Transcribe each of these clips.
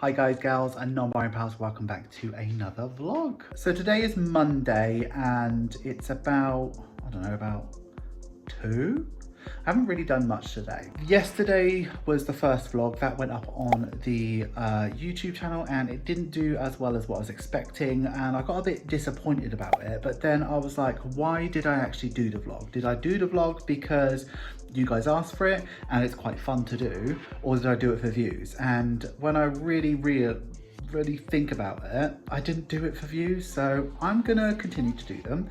Hi guys, gals and non-binary pals, welcome back to another vlog. So today is Monday and it's about 2? I haven't really done much today. Yesterday was the first vlog that went up on the YouTube channel and it didn't do as well as what I was expecting and I got a bit disappointed about it, but then I was like, why did I actually do the vlog? Did I do the vlog because you guys asked for it and it's quite fun to do, or did I do it for views? And when I really think about it, I didn't do it for views, so I'm gonna continue to do them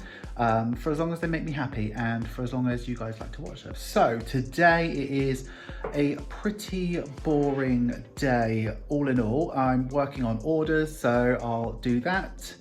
for as long as they make me happy and for as long as you guys like to watch them. So today it is a pretty boring day all in all. I'm working on orders, so I'll do that.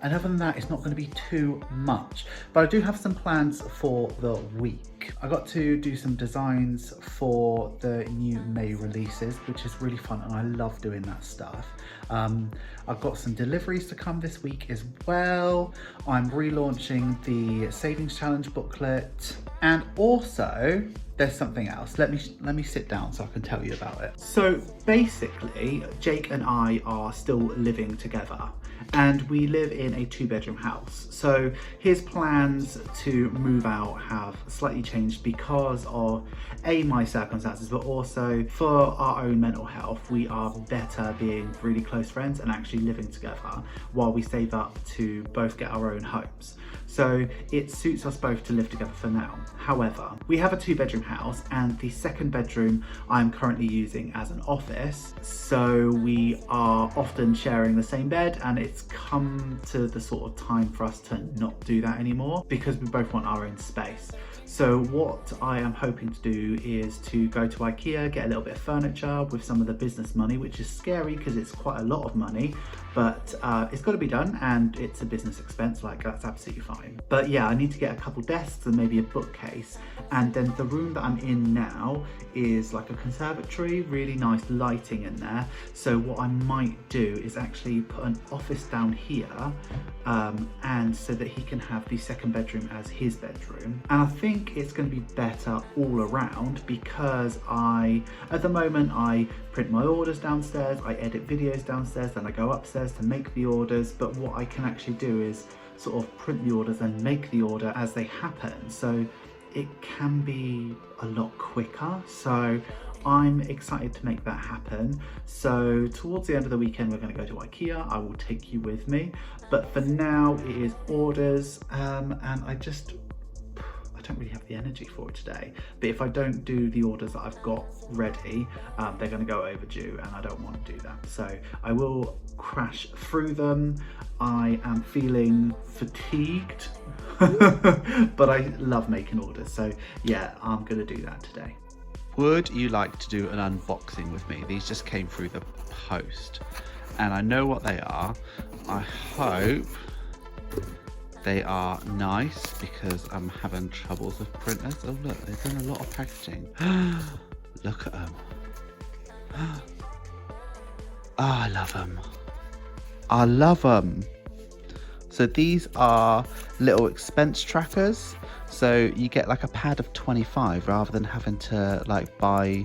And other than that, it's not going to be too much, but I do have some plans for the week. I got to do some designs for the new May releases, which is really fun and I love doing that stuff. I've got some deliveries to come this week as well. I'm relaunching the Savings Challenge booklet, and also there's something else. Let me sit down so I can tell you about it. So basically, Jake and I are still living together and we live in a 2-bedroom house. So his plans to move out have slightly changed because of my circumstances, but also for our own mental health. We are better being really close friends and actually living together while we save up to both get our own homes. So it suits us both to live together for now. However, we have a 2-bedroom house and the 2nd bedroom I'm currently using as an office. So we are often sharing the same bed, and it's come to the sort of time for us to not do that anymore because we both want our own space. So what I am hoping to do is to go to IKEA, get a little bit of furniture with some of the business money, which is scary because it's quite a lot of money, but it's got to be done and it's a business expense, like that's absolutely fine. But yeah, I need to get a couple desks and maybe a bookcase, and then the room that I'm in now is like a conservatory, really nice lighting in there. So what I might do is actually put an office down here, and so that he can have the 2nd bedroom as his bedroom. And I think it's going to be better all around because at the moment I print my orders downstairs, I edit videos downstairs, then I go upstairs to make the orders. But what I can actually do is sort of print the orders and make the order as they happen. So it can be a lot quicker. So I'm excited to make that happen. So towards the end of the weekend, we're going to go to IKEA. I will take you with me. But for now, it is orders, and I don't really have the energy for it today. But if I don't do the orders that I've got ready, they're going to go overdue and I don't want to do that. So I will crash through them. I am feeling fatigued, but I love making orders. So yeah, I'm going to do that today. Would you like to do an unboxing with me? These just came through the post and I know what they are. I hope they are nice because I'm having troubles with printers. Oh look, they've done a lot of packaging. Look at them. Oh, I love them. I love them. So these are little expense trackers. So you get like a pad of 25 rather than having to like buy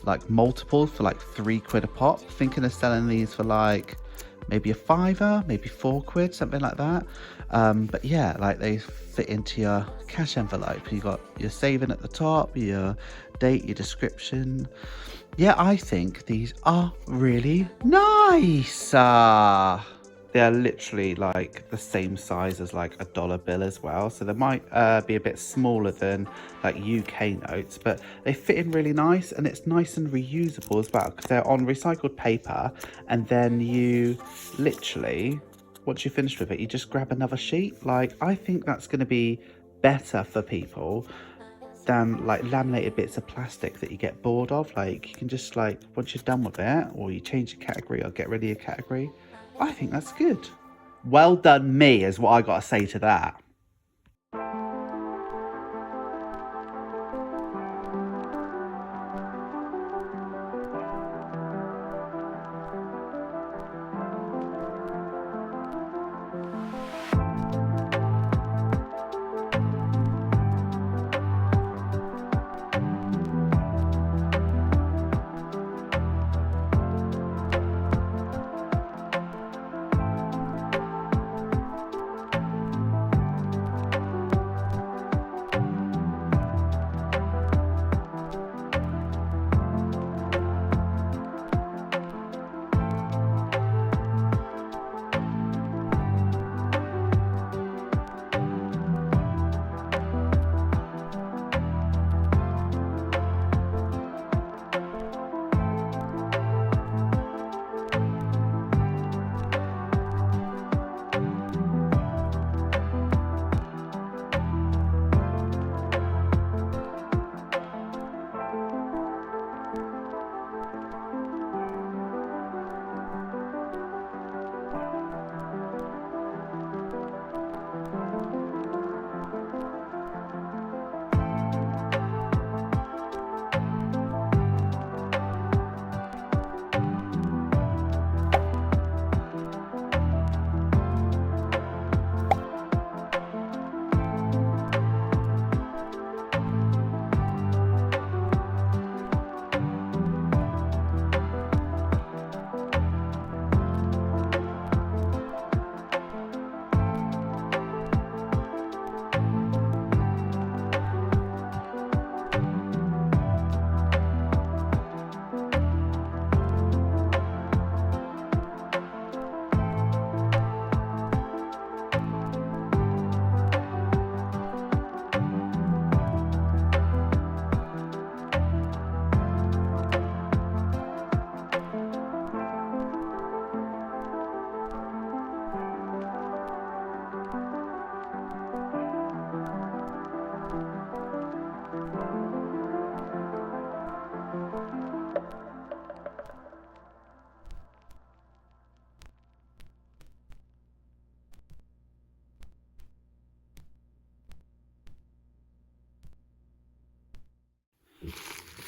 like multiples for like £3 a pop. Thinking of selling these for like maybe a £5, maybe £4, something like that. But yeah, like they fit into your cash envelope. You got your saving at the top, your date, your description. Yeah, I think these are really nice. They're literally like the same size as like a dollar bill as well. So they might be a bit smaller than like UK notes, but they fit in really nice and it's nice and reusable as well because they're on recycled paper. And then you literally, once you're finished with it, you just grab another sheet. Like, I think that's going to be better for people than like laminated bits of plastic that you get bored of. Like, you can just like, once you're done with it, or you change your category or get rid of your category, I think that's good. Well done me is what I got to say to that.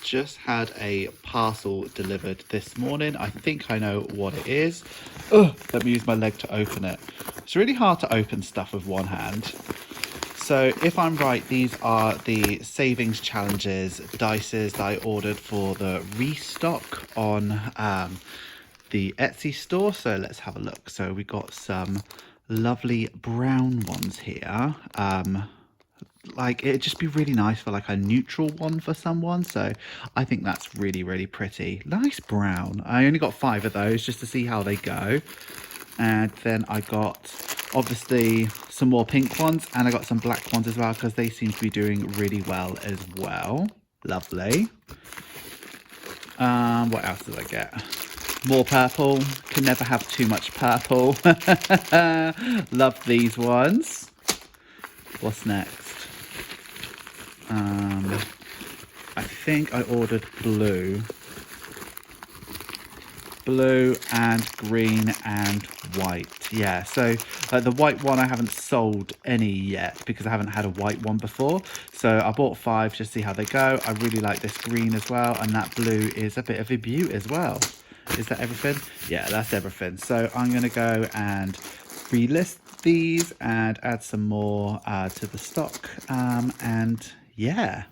just had a parcel delivered this morning. I think I know what it is. Oh, let me use my leg to open it. It's really hard to open stuff with one hand. So if I'm right, these are the savings challenges dices that I ordered for the restock on the Etsy store. So let's have a look. So we got some lovely brown ones here. Like, it'd just be really nice for like a neutral one for someone, so I think that's really, really pretty. Nice brown. I only got 5 of those just to see how they go. And then I got obviously some more pink ones, and I got some black ones as well because they seem to be doing really well as well. Lovely. What else did I get? More purple. Can never have too much purple. Love these ones. What's next? I think I ordered blue and green and white. Yeah, so the white one I haven't sold any yet because I haven't had a white one before. So I bought 5 just to see how they go. I really like this green as well, and that blue is a bit of a beaut as well. Is that everything? Yeah, that's everything. So I'm going to go and relist these and add some more to the stock, and yeah.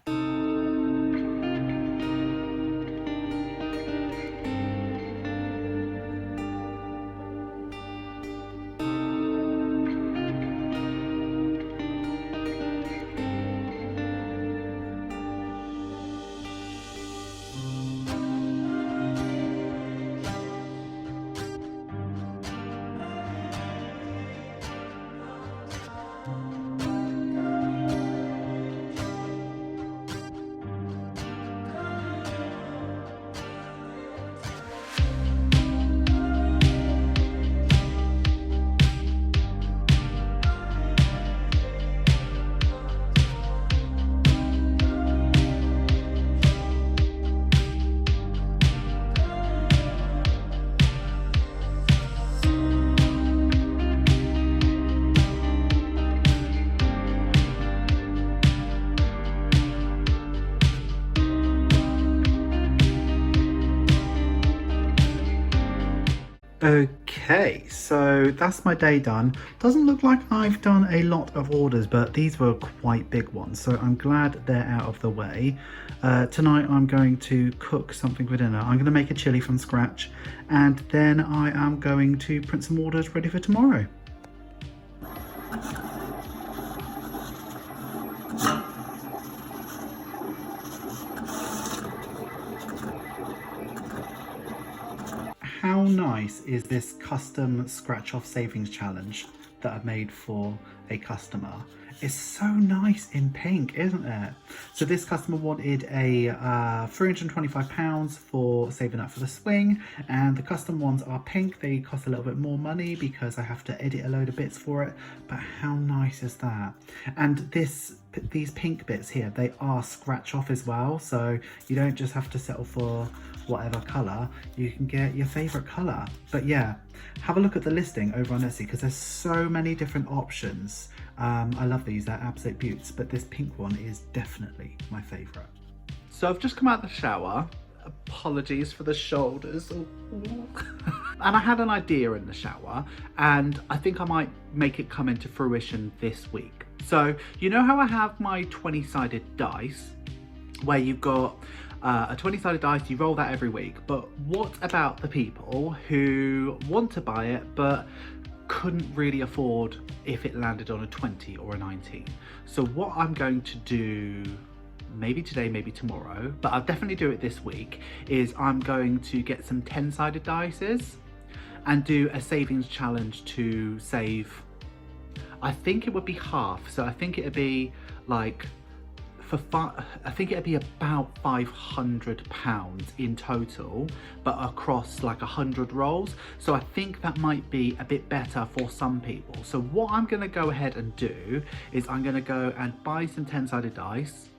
Okay, so that's my day done. Doesn't look like I've done a lot of orders, but these were quite big ones, so I'm glad they're out of the way. Tonight I'm going to cook something for dinner. I'm going to make a chili from scratch, and then I am going to print some orders ready for tomorrow. How nice is this custom scratch off savings challenge that I've made for a customer? It's so nice in pink, isn't it? So this customer wanted a £325 for saving up for the swing, and the custom ones are pink. They cost a little bit more money because I have to edit a load of bits for it, but how nice is that? And these pink bits here, they are scratch off as well, so you don't just have to settle for whatever colour, you can get your favourite colour. But yeah, have a look at the listing over on Etsy because there's so many different options. I love these, they're absolute beauts, but this pink one is definitely my favourite. So I've just come out of the shower. Apologies for the shoulders. And I had an idea in the shower, and I think I might make it come into fruition this week. So you know how I have my 20-sided dice, where you've got a 20-sided dice, you roll that every week, but what about the people who want to buy it but couldn't really afford if it landed on a 20 or a 19? So what I'm going to do, maybe today, maybe tomorrow, but I'll definitely do it this week, is I'm going to get some 10-sided dices and do a savings challenge to save, I think it would be half, so I think it'd be like, I think it'd be about £500 in total, but across like 100 rolls. So I think that might be a bit better for some people. So what I'm going to go ahead and do is I'm going to go and buy some 10-sided dice,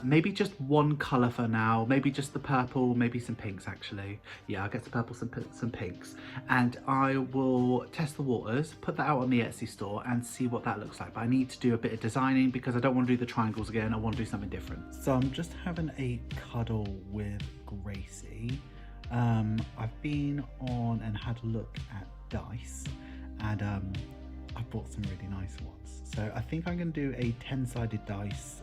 Maybe just one colour for now, maybe just the purple, maybe some pinks actually. Yeah, I'll get some purple, some pinks. And I will test the waters, put that out on the Etsy store and see what that looks like. But I need to do a bit of designing because I don't want to do the triangles again, I want to do something different. So I'm just having a cuddle with Gracie. I've been on and had a look at dice and I bought some really nice ones. So I think I'm going to do a 10-sided dice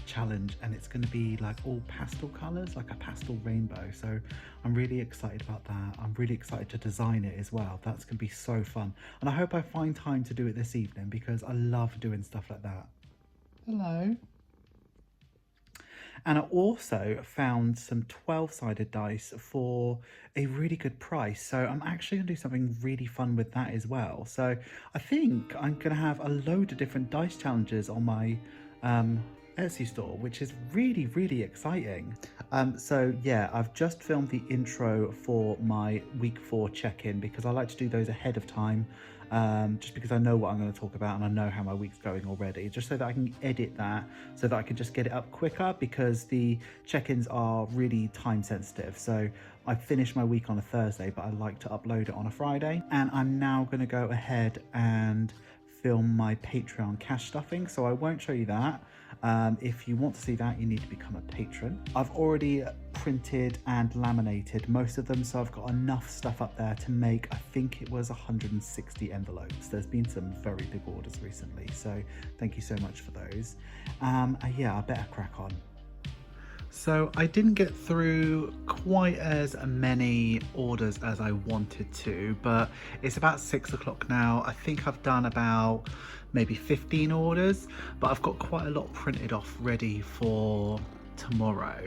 challenge, and it's going to be like all pastel colors, like a pastel rainbow. So I'm really excited about that. I'm really excited to design it as well. That's going to be so fun. And I hope I find time to do it this evening because I love doing stuff like that. Hello. And I also found some 12-sided dice for a really good price. So I'm actually gonna do something really fun with that as well. So I think I'm gonna have a load of different dice challenges on my Etsy store, which is really, really exciting. So yeah, I've just filmed the intro for my week 4 check-in because I like to do those ahead of time. Just because I know what I'm going to talk about and I know how my week's going already, just so that I can edit that so that I can just get it up quicker, because the check-ins are really time sensitive. So I finish my week on a Thursday, but I like to upload it on a Friday. And I'm now going to go ahead and film my Patreon cash stuffing, so I won't show you that. If you want to see that, you need to become a patron. I've already printed and laminated most of them, so I've got enough stuff up there to make, I think it was 160 envelopes. There's been some very big orders recently, so thank you so much for those. Yeah, I better crack on. So I didn't get through quite as many orders as I wanted to, but it's about 6 o'clock now. I think I've done about maybe 15 orders, but I've got quite a lot printed off ready for tomorrow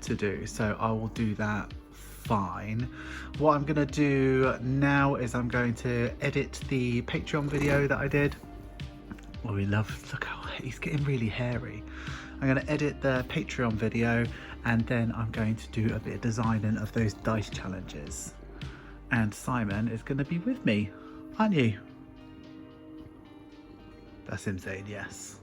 to do, so I will do that fine. What I'm gonna do now is I'm going to edit the Patreon video that I did. Oh, he loves, look how he's getting really hairy. I'm going to edit the Patreon video and then I'm going to do a bit of designing of those dice challenges. And Simon is going to be with me, aren't you? That's him saying yes.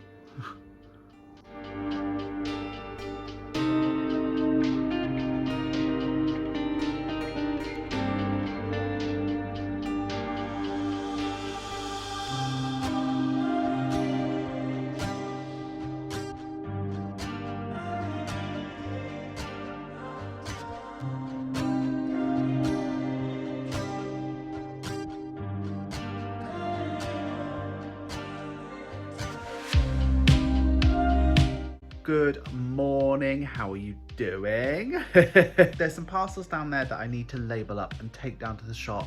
Good morning, how are you doing? There's some parcels down there that I need to label up and take down to the shop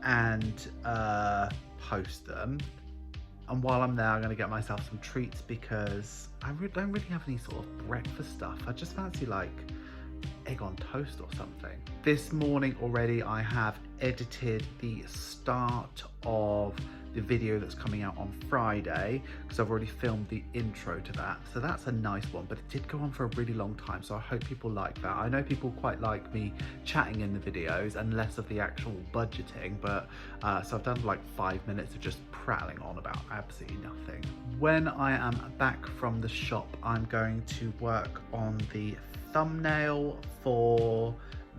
and post them. And while I'm there, I'm gonna get myself some treats because I don't really have any sort of breakfast stuff. I just fancy like egg on toast or something. This morning already I have edited the start of the video that's coming out on Friday because I've already filmed the intro to that, so that's a nice one, but it did go on for a really long time, so I hope people like that. I know people quite like me chatting in the videos and less of the actual budgeting, but so I've done like 5 minutes of just prattling on about absolutely nothing. When I am back from the shop, I'm going to work on the thumbnail for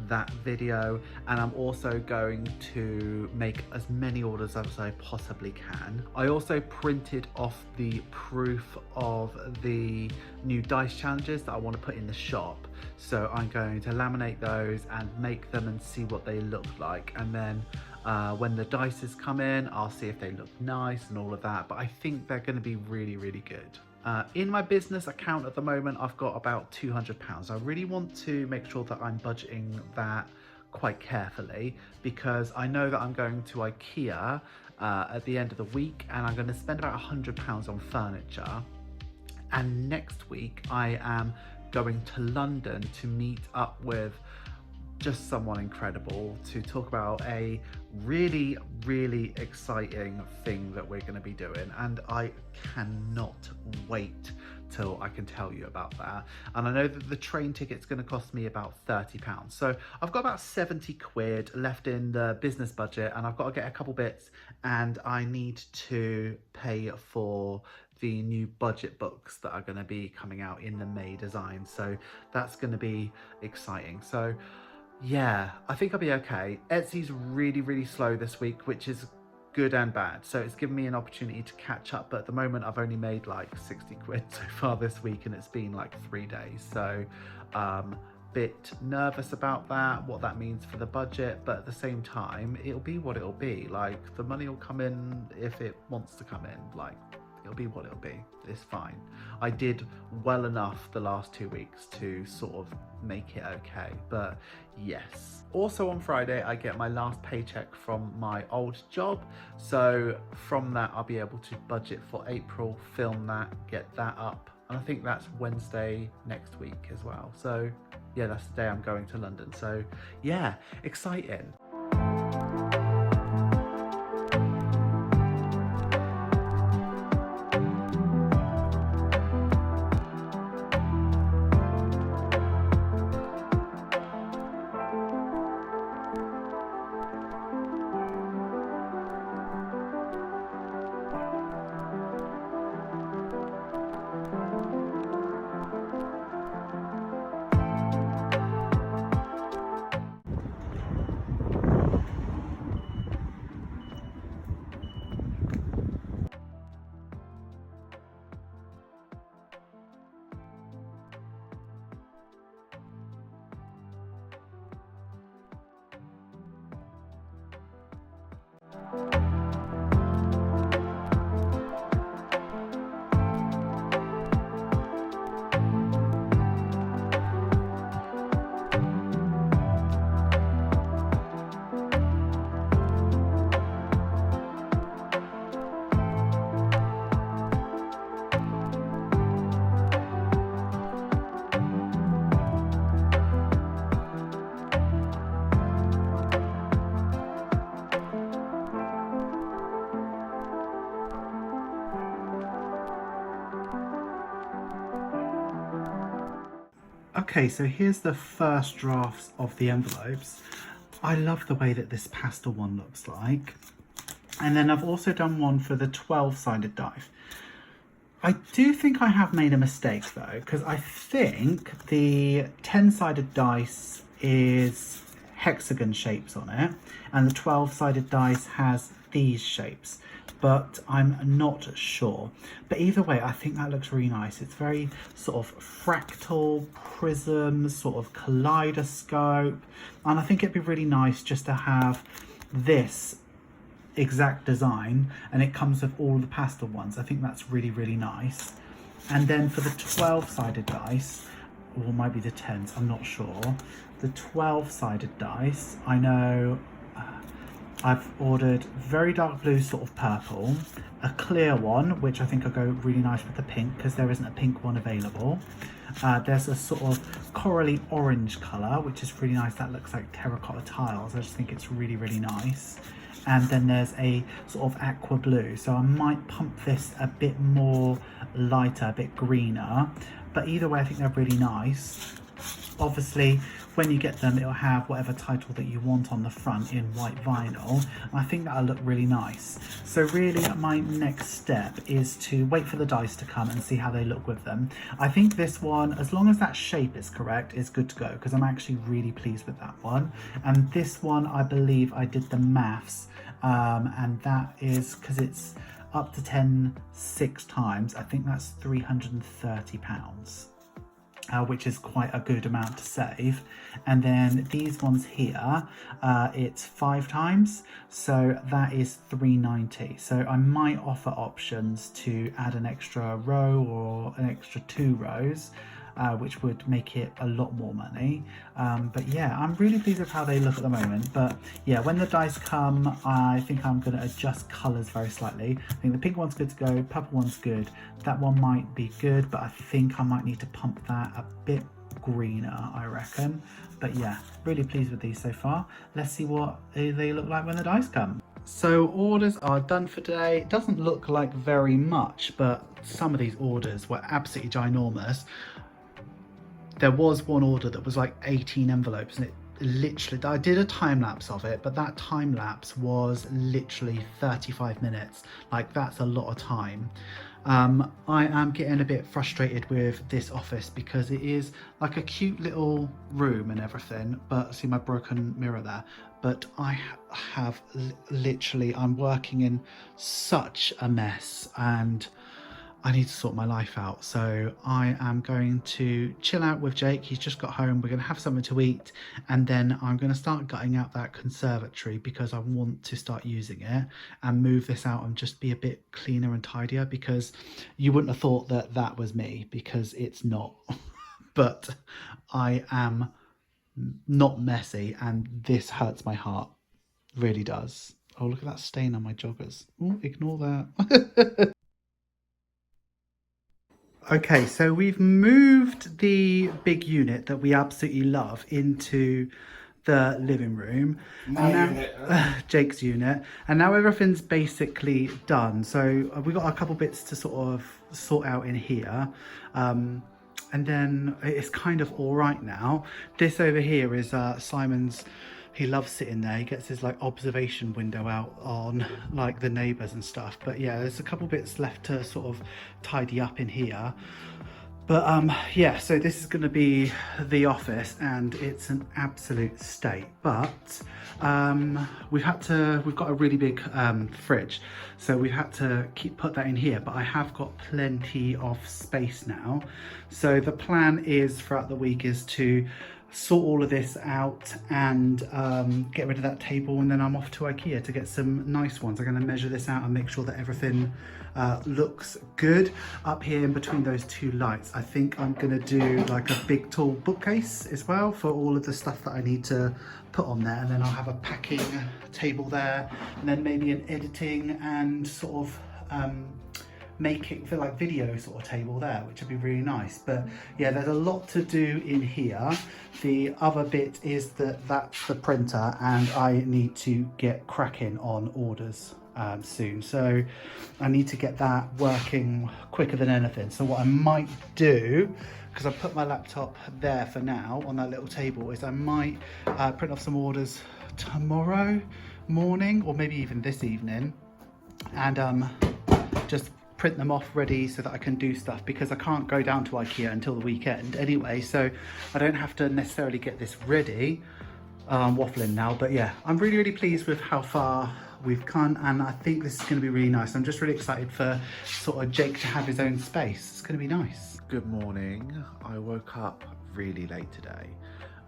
that video, and I'm also going to make as many orders as I possibly can. I also printed off the proof of the new dice challenges that I want to put in the shop, so I'm going to laminate those and make them and see what they look like, and then when the dices come in, I'll see if they look nice and all of that, but I think they're going to be really, really good. In my business account at the moment, I've got about £200. I really want to make sure that I'm budgeting that quite carefully because I know that I'm going to IKEA at the end of the week and I'm going to spend about £100 on furniture. And next week I am going to London to meet up with just someone incredible to talk about a really, really exciting thing that we're going to be doing, and I cannot wait till I can tell you about that. And I know that the train ticket's going to cost me about £30, so I've got about 70 quid left in the business budget, and I've got to get a couple bits, and I need to pay for the new budget books that are going to be coming out in the May design. So that's going to be exciting. So yeah, I think I'll be okay. Etsy's really slow this week, which is good and bad. So it's given me an opportunity to catch up. But at the moment, I've only made like 60 quid so far this week, and it's been like 3 days. So bit nervous about that, what that means for the budget, but at the same time, it'll be what it'll be. Like, the money will come in if it wants to come in. Like, it'll be what it'll be. It's fine. I did well enough the last 2 weeks to sort of make it okay, but yes. Also on Friday, I get my last paycheck from my old job. So from that, I'll be able to budget for April, film that, get that up. And I think that's Wednesday next week as well. So yeah, that's the day I'm going to London. So yeah, exciting. Okay, so here's the first drafts of the envelopes. I love the way that this pastel one looks like. And then I've also done one for the 12-sided die. I do think I have made a mistake though, because I think the 10-sided dice is hexagon shapes on it, and the 12-sided dice has these shapes, but I'm not sure. But either way, I think that looks really nice. It's very sort of fractal, prism, sort of kaleidoscope, and I think it'd be really nice just to have this exact design, and it comes with all the pastel ones. I think that's really nice. And then for the 12-sided dice, or might be the 10s, I'm not sure. The 12-sided dice, I know I've ordered very dark blue sort of purple, a clear one, which I think will go really nice with the pink because there isn't a pink one available. There's a sort of corally orange colour, which is really nice. That looks like terracotta tiles. I just think it's really nice. And then there's a sort of aqua blue. So I might pump this a bit more lighter, a bit greener. But either way, I think they're really nice. Obviously, when you get them, it'll have whatever title that you want on the front in white vinyl. And I think that'll look really nice. So really, my next step is to wait for the dice to come and see how they look with them. I think this one, as long as that shape is correct, is good to go, because I'm actually really pleased with that one. And this one, I believe I did the maths, and that is because it's up to 10 6 times. I think that's £330. Which is quite a good amount to save. And then these ones here, it's 5 times, so that is £390. So I might offer options to add an extra row or an extra 2 rows, which would make it a lot more money. But yeah, I'm really pleased with how they look at the moment. But yeah, when the dice come, I think I'm going to adjust colours very slightly. I think the pink one's good to go, purple one's good, that one might be good, but I think I might need to pump that a bit greener, I reckon. But yeah, really pleased with these so far. Let's see what they look like when the dice come. So orders are done for today. It doesn't look like very much, but some of these orders were absolutely ginormous. There was one order that was like 18 envelopes, and it literally, I did a time lapse of it, but that time lapse was literally 35 minutes. Like, that's a lot of time. I am getting a bit frustrated with this office because it is like a cute little room and everything, but see my broken mirror there. But I have literally, I'm working in such a mess and I need to sort my life out. So I am going to chill out with Jake. He's just got home. We're going to have something to eat. And then I'm going to start gutting out that conservatory because I want to start using it and move this out and just be a bit cleaner and tidier, because you wouldn't have thought that that was me, because it's not. But I am not messy and this hurts my heart. Really does. Oh, look at that stain on my joggers. Oh, ignore that. Okay, so we've moved the big unit that we absolutely love into the living room. Jake's unit. And now everything's basically done. So we got a couple bits to sort of sort out in here. And then it's kind of all right now. This over here is Simon's. He loves sitting there. He gets his like observation window out on like the neighbours and stuff. But yeah, there's a couple bits left to sort of tidy up in here. But yeah, so this is going to be the office and it's an absolute state. But we've got a really big fridge, so we've had to put that in here. But I have got plenty of space now. So the plan is throughout the week is to sort all of this out and get rid of that table, and then I'm off to IKEA to get some nice ones. I'm going to measure this out and make sure that everything looks good. Up here in between those two lights, I think I'm going to do like a big tall bookcase as well for all of the stuff that I need to put on there, and then I'll have a packing table there, and then maybe an editing and sort of making for like video sort of table there, which would be really nice. But yeah, there's a lot to do in here. The other bit is that that's the printer and I need to get cracking on orders soon, so I need to get that working quicker than anything. So what I might do, because I put my laptop there for now on that little table, is I might print off some orders tomorrow morning or maybe even this evening, and just print them off ready so that I can do stuff, because I can't go down to IKEA until the weekend anyway, so I don't have to necessarily get this ready. Waffling now, but yeah, I'm really pleased with how far we've come, and I think this is going to be really nice. I'm just really excited for sort of Jake to have his own space. It's going to be nice. Good morning. I woke up really late today,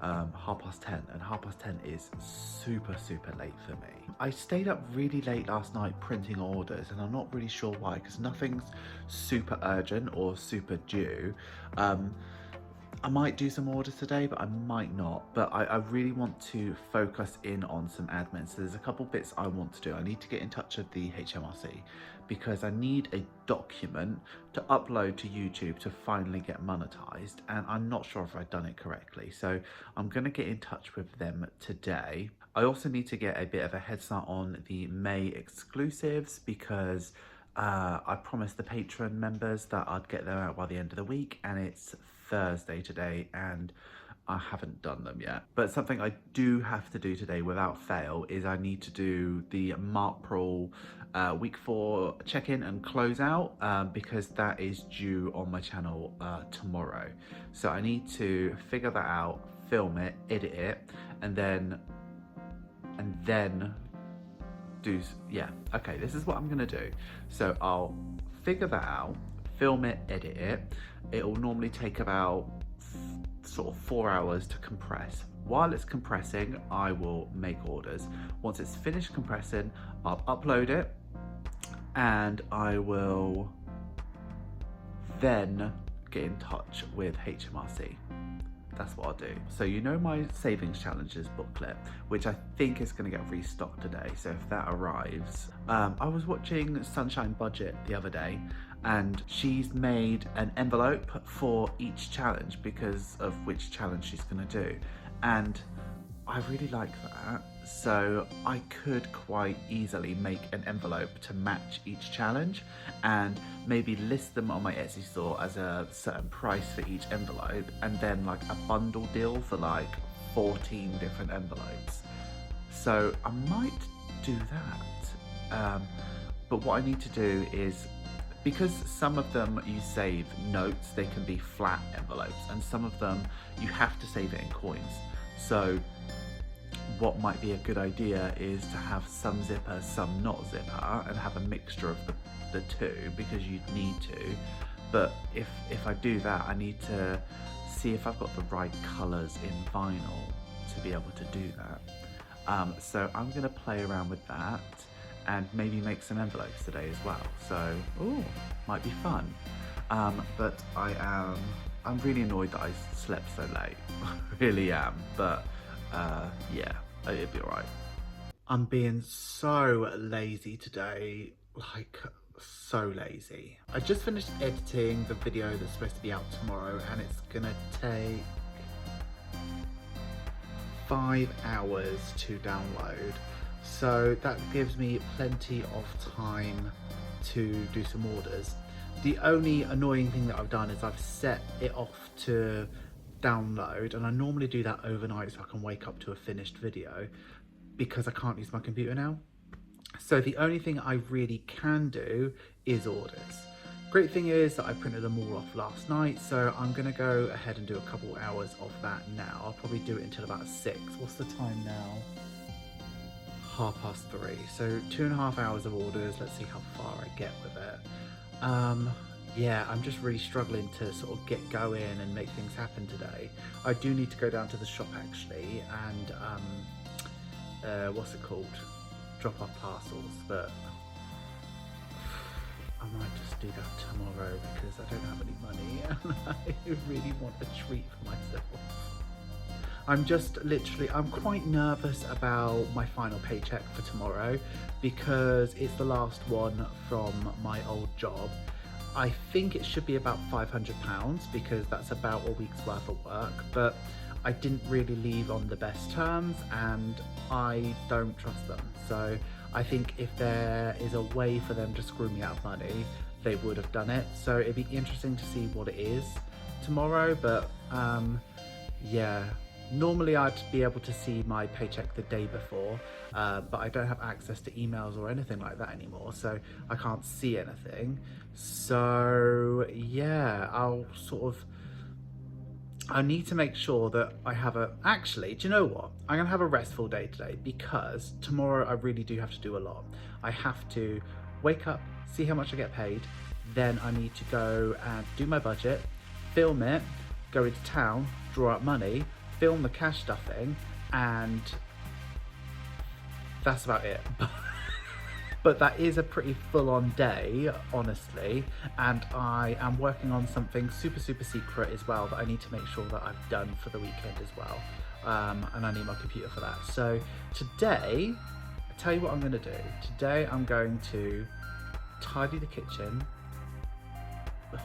10:30, and 10:30 is super late for me. I stayed up really late last night printing orders, and I'm not really sure why, because nothing's super urgent or super due. I might do some orders today, but I might not. But I really want to focus in on some admin. So there's a couple bits I want to do. I need to get in touch with the HMRC because I need a document to upload to YouTube to finally get monetized. And I'm not sure if I've done it correctly. So I'm going to get in touch with them today. I also need to get a bit of a head start on the May exclusives, because I promised the Patreon members that I'd get them out by the end of the week, and it's Thursday today and I haven't done them yet. But something I do have to do today without fail is I need to do the Mark Pearl week 4 check-in and close out, because that is due on my channel tomorrow. So I need to figure that out, film it, edit it, and then do, yeah, okay, this is what I'm gonna do. So I'll figure that out, film it, edit it. It'll normally take about sort of 4 hours to compress. While it's compressing, I will make orders. Once it's finished compressing, I'll upload it, and I will then get in touch with HMRC. That's what I'll do. So you know my savings challenges booklet, which I think is going to get restocked today. So if that arrives, I was watching Sunshine Budget the other day, and she's made an envelope for each challenge because of which challenge she's going to do. And I really like that. So I could quite easily make an envelope to match each challenge and maybe list them on my Etsy store as a certain price for each envelope, and then like a bundle deal for like 14 different envelopes. So I might do that. But what I need to do is because some of them you save notes, they can be flat envelopes, and some of them you have to save it in coins. So what might be a good idea is to have some zipper, some not zipper, and have a mixture of the two, because you need to. But if I do that, I need to see if I've got the right colours in vinyl to be able to do that. So I'm going to play around with that and maybe make some envelopes today as well. So, ooh, might be fun. But I'm really annoyed that I slept so late. I really am. But yeah, it'll be alright. I'm being so lazy today, like so lazy. I just finished editing the video that's supposed to be out tomorrow, and it's gonna take 5 hours to download. So that gives me plenty of time to do some orders. The only annoying thing that I've done is I've set it off to download, and I normally do that overnight so I can wake up to a finished video, because I can't use my computer now. So the only thing I really can do is orders. Great thing is that I printed them all off last night, so I'm gonna go ahead and do a couple hours of that now. I'll probably do it until about 6. What's the time now? 3:30. So 2.5 hours of orders. Let's see how far I get with it. Yeah, I'm just really struggling to sort of get going and make things happen today. I do need to go down to the shop actually and what's it called? Drop off parcels, but I might just do that tomorrow because I don't have any money and I really want a treat for myself. I'm quite nervous about my final paycheck for tomorrow because it's the last one from my old job. I think it should be about £500 because that's about a week's worth of work, but I didn't really leave on the best terms and I don't trust them. So I think if there is a way for them to screw me out of money, they would have done it. So it'd be interesting to see what it is tomorrow, but yeah. Normally I'd be able to see my paycheck the day before, but I don't have access to emails or anything like that anymore, so I can't see anything. So yeah, I need to make sure that I have actually, do you know what? I'm gonna have a restful day today because tomorrow I really do have to do a lot. I have to wake up, see how much I get paid, then I need to go and do my budget, film it, go into town, draw up money, film the cash stuffing, and that's about it. But that is a pretty full-on day, honestly, and I am working on something super secret as well that I need to make sure that I've done for the weekend as well, and I need my computer for that. So today, I tell you what I'm going to do. Today I'm going to tidy the kitchen,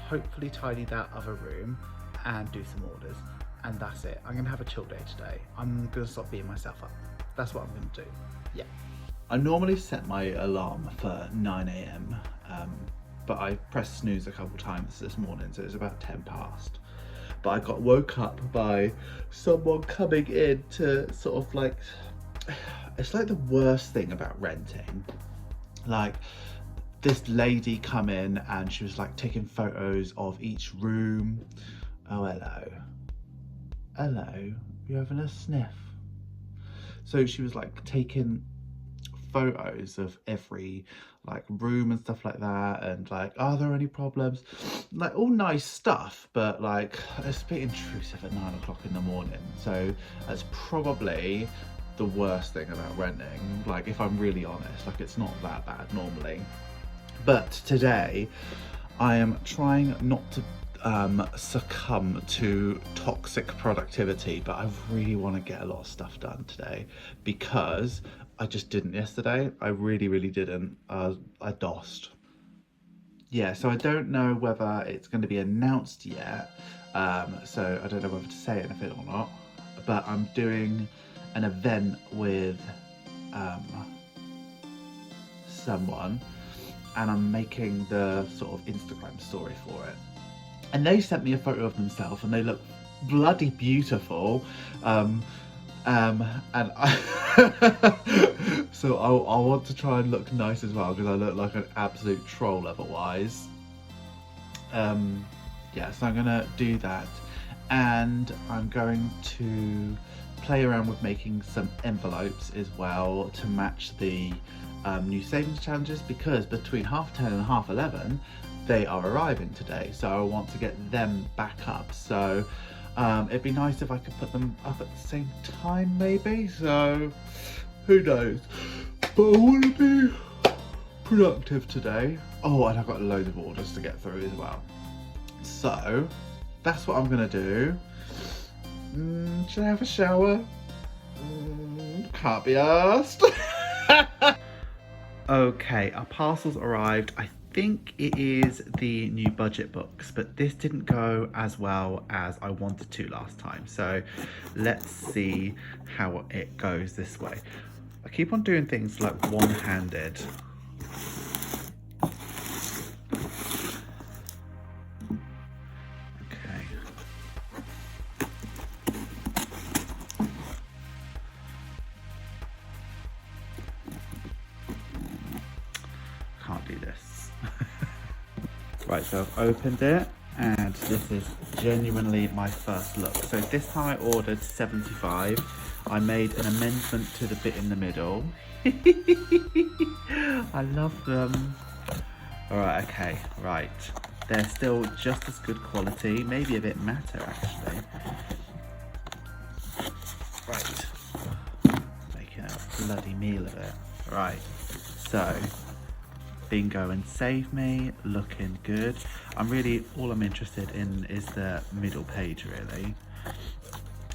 hopefully tidy that other room, and do some orders. And that's it. I'm gonna have a chill day today. I'm gonna stop beating myself up. That's what I'm gonna do. Yeah. I normally set my alarm for 9 AM, but I pressed snooze a couple times this morning, so it's about 10 past. But I got woke up by someone coming in to sort of like, it's like the worst thing about renting. Like, this lady come in and she was like taking photos of each room. Oh, hello. Hello, you're having a sniff. So she was like taking photos of every like room and stuff like that, and like, are there any problems? Like all nice stuff, but like it's a bit intrusive at 9 o'clock in the morning. So that's probably the worst thing about renting. Like, if I'm really honest, like it's not that bad normally. But today I am trying not to succumb to toxic productivity, but I really want to get a lot of stuff done today because I just didn't yesterday. I really didn't. I DOSed. Yeah, so I don't know whether it's going to be announced yet, so I don't know whether to say anything or not, but I'm doing an event with someone and I'm making the sort of Instagram story for it. And they sent me a photo of themselves and they look bloody beautiful. And I so I want to try and look nice as well because I look like an absolute troll otherwise. Yeah, so I'm gonna do that, and I'm going to play around with making some envelopes as well to match the new savings challenges, because between 10:30 and 11:30 they are arriving today, so I want to get them back up. So it'd be nice if I could put them up at the same time maybe, so who knows, but I want to be productive today. Oh, and I've got loads of orders to get through as well, so that's what I'm gonna do. Should I have a shower? Can't be asked. Okay, our parcel's arrived. I think it is the new budget books, but this didn't go as well as I wanted to last time. So let's see how it goes this way. I keep on doing things like one-handed. Can't do this. Right, so I've opened it, and this is genuinely my first look. So this time I ordered 75. I made an amendment to the bit in the middle. I love them. Alright, okay, right. They're still just as good quality, maybe a bit matter actually. Right. Making a bloody meal of it. Right, so bingo and save me, looking good. All I'm interested in is the middle page really.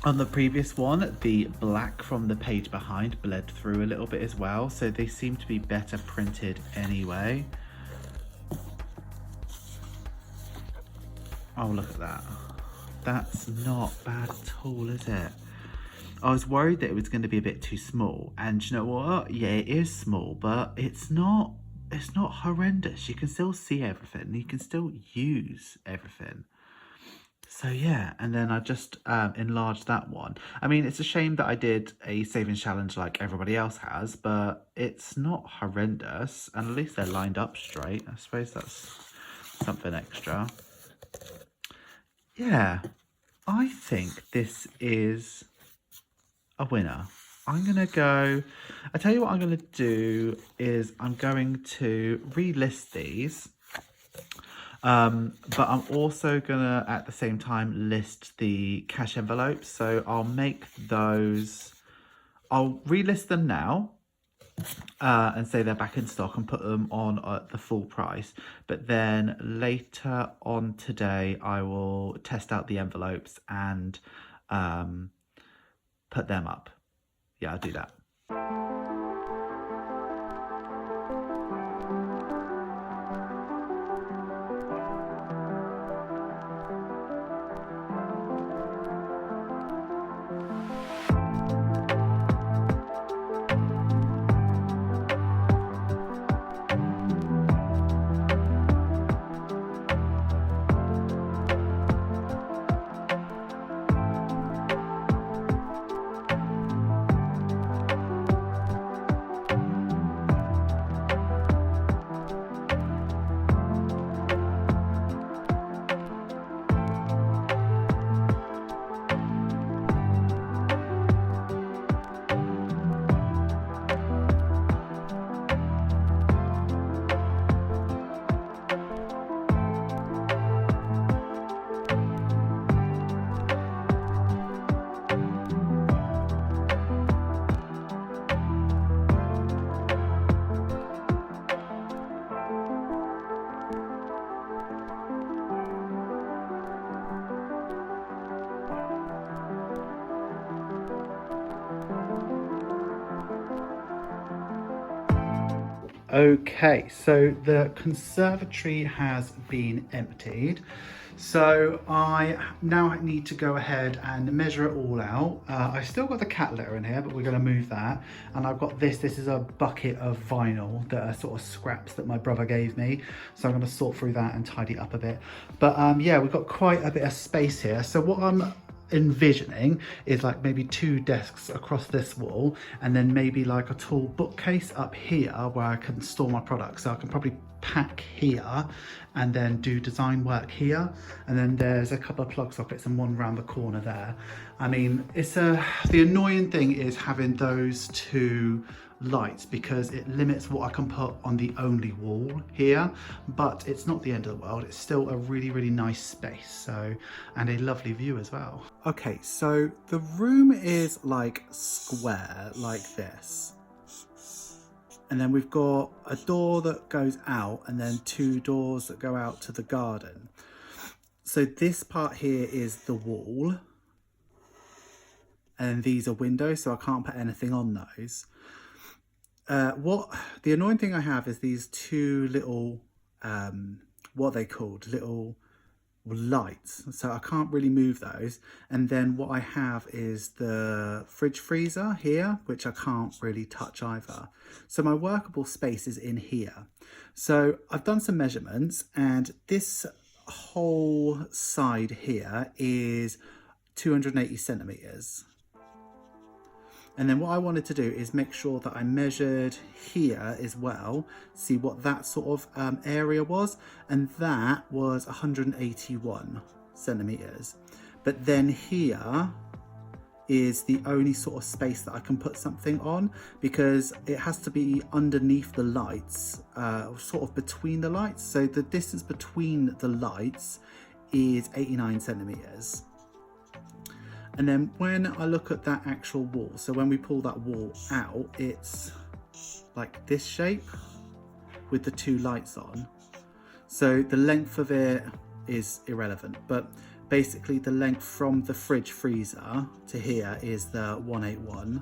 On the previous one, the black from the page behind bled through a little bit as well, so they seem to be better printed anyway. Oh, look at that. That's not bad at all, is it? I was worried that it was going to be a bit too small, and you know what? Yeah, it is small, but it's not horrendous. You can still see everything. You can still use everything. So yeah, and then I just enlarged that one. I mean, it's a shame that I did a savings challenge like everybody else has, but it's not horrendous, and at least they're lined up straight. I suppose that's something extra. Yeah, I think this is a winner. I'm gonna go, I tell you what I'm gonna do is I'm going to relist these, but I'm also gonna at the same time list the cash envelopes. So I'll make those, I'll relist them now and say they're back in stock and put them on at the full price. But then later on today, I will test out the envelopes and put them up. Yeah, I'll do that. Okay, so the conservatory has been emptied. So I now need to go ahead and measure it all out. I still got the cat litter in here, but we're going to move that. And I've got this is a bucket of vinyl that are sort of scraps that my brother gave me. So I'm going to sort through that and tidy up a bit. But yeah, we've got quite a bit of space here. So what I'm envisioning is like maybe 2 desks across this wall, and then maybe like a tall bookcase up here where I can store my products. So I can probably pack here and then do design work here, and then there's a couple of plug sockets and one around the corner there. I mean, the annoying thing is having those 2 lights, because it limits what I can put on the only wall here, but it's not the end of the world. It's still a really nice space, so, and a lovely view as well. Okay, so the room is like square like this, and then we've got a door that goes out and then 2 doors that go out to the garden. So this part here is the wall, and these are windows, so I can't put anything on those. The annoying thing I have is these 2 little, what are they called? Little lights. So I can't really move those. And then what I have is the fridge freezer here, which I can't really touch either. So my workable space is in here. So I've done some measurements, and this whole side here is 280 centimeters. And then what I wanted to do is make sure that I measured here as well, see what that sort of area was, and that was 181 centimeters. But then here is the only sort of space that I can put something on, because it has to be underneath the lights, sort of between the lights. So the distance between the lights is 89 centimeters. And then when I look at that actual wall, so when we pull that wall out, it's like this shape with the 2 lights on. So the length of it is irrelevant, but basically the length from the fridge freezer to here is the 181.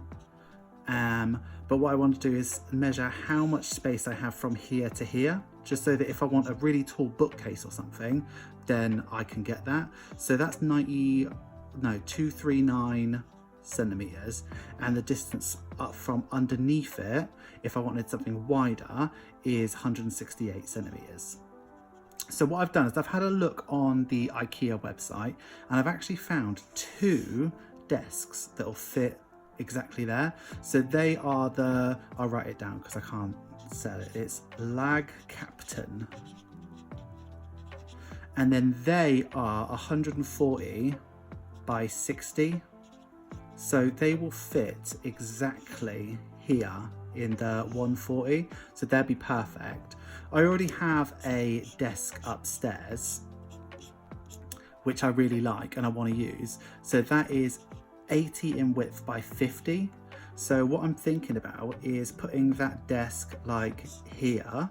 But what I want to do is measure how much space I have from here to here, just so that if I want a really tall bookcase or something, then I can get that. So that's 239 centimeters, and the distance up from underneath it, if I wanted something wider, is 168 centimeters. So what I've done is I've had a look on the IKEA website, and I've actually found 2 desks that will fit exactly there. So they are I'll write it down because I can't sell it. It's Lag Captain, and then they are 140 by 60, so they will fit exactly here in the 140, so they'll be perfect. I already have a desk upstairs which I really like and I want to use, so that is 80 in width by 50. So what I'm thinking about is putting that desk like here,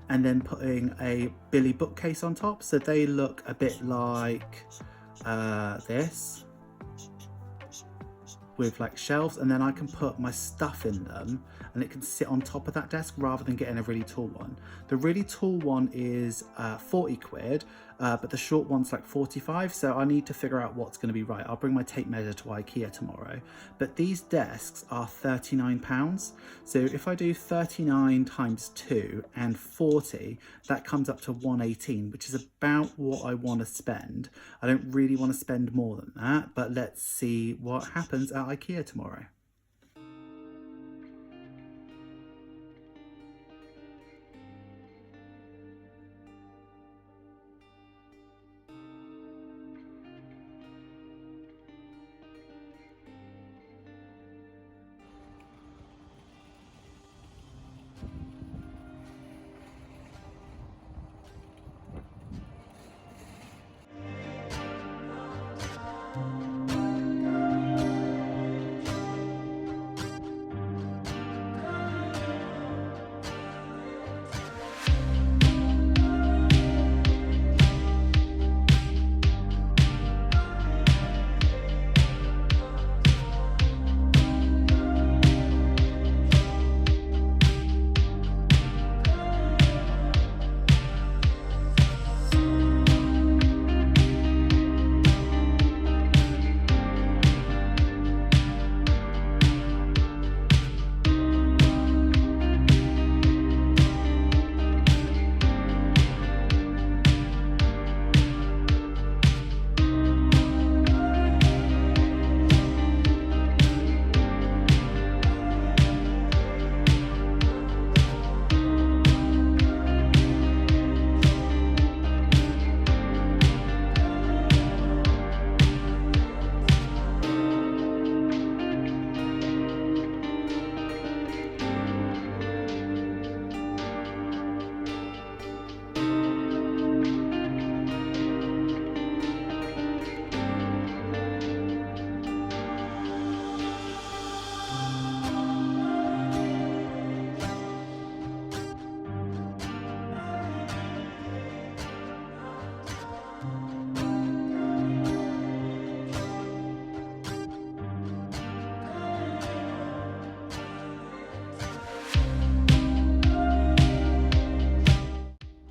and then putting a Billy bookcase on top, so they look a bit like this, with like shelves, and then I can put my stuff in them and it can sit on top of that desk rather than getting a really tall one. The really tall one is 40 quid, but the short one's like 45, so I need to figure out what's going to be right. I'll bring my tape measure to IKEA tomorrow, but these desks are £39. So if I do 39 times 2 and 40, that comes up to 118, which is about what I want to spend. I don't really want to spend more than that, but let's see what happens at IKEA tomorrow.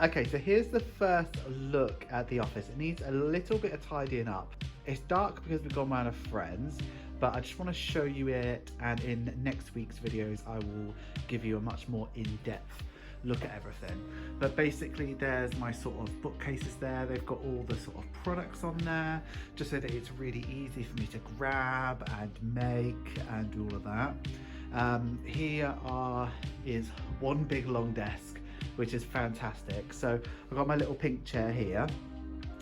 Okay, so here's the first look at the office. It needs a little bit of tidying up. It's dark because we've gone round of friends, but I just want to show you it, and in next week's videos I will give you a much more in-depth look at everything. But basically there's my sort of bookcases there. They've got all the sort of products on there, just so that it's really easy for me to grab and make and do all of that. Here is one big long desk, which is fantastic. So I've got my little pink chair here,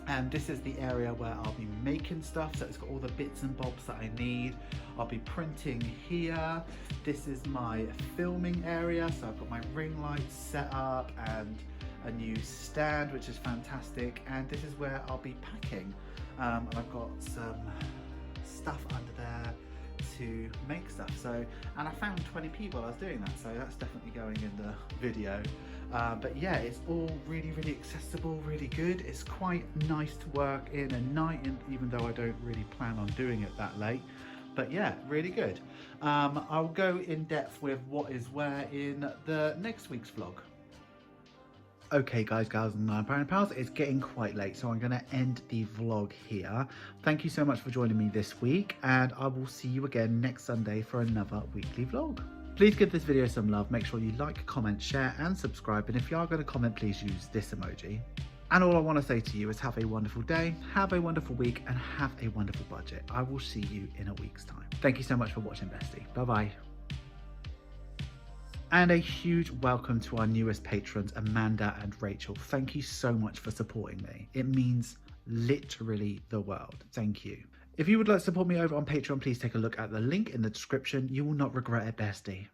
and this is the area where I'll be making stuff. So it's got all the bits and bobs that I need. I'll be printing here. This is my filming area. So I've got my ring lights set up and a new stand, which is fantastic. And this is where I'll be packing. And I've got some stuff under there to make stuff. So, and I found 20p while I was doing that, so that's definitely going in the video. But yeah, it's all really accessible, really good. It's quite nice to work in at night, even though I don't really plan on doing it that late. But yeah, really good. I'll go in depth with what is where in the next week's vlog. Okay guys, gals and nine pals, it's getting quite late, so I'm going to end the vlog here. Thank you so much for joining me this week, and I will see you again next Sunday for another weekly vlog. Please give this video some love, make sure you like, comment, share and subscribe, and if you are going to comment, please use this emoji. And all I want to say to you is have a wonderful day, have a wonderful week, and have a wonderful budget. I will see you in a week's time. Thank you so much for watching, bestie. Bye bye. And a huge welcome to our newest patrons, Amanda and Rachel. Thank you so much for supporting me. It means literally the world. Thank you. If you would like to support me over on Patreon, please take a look at the link in the description. You will not regret it, bestie.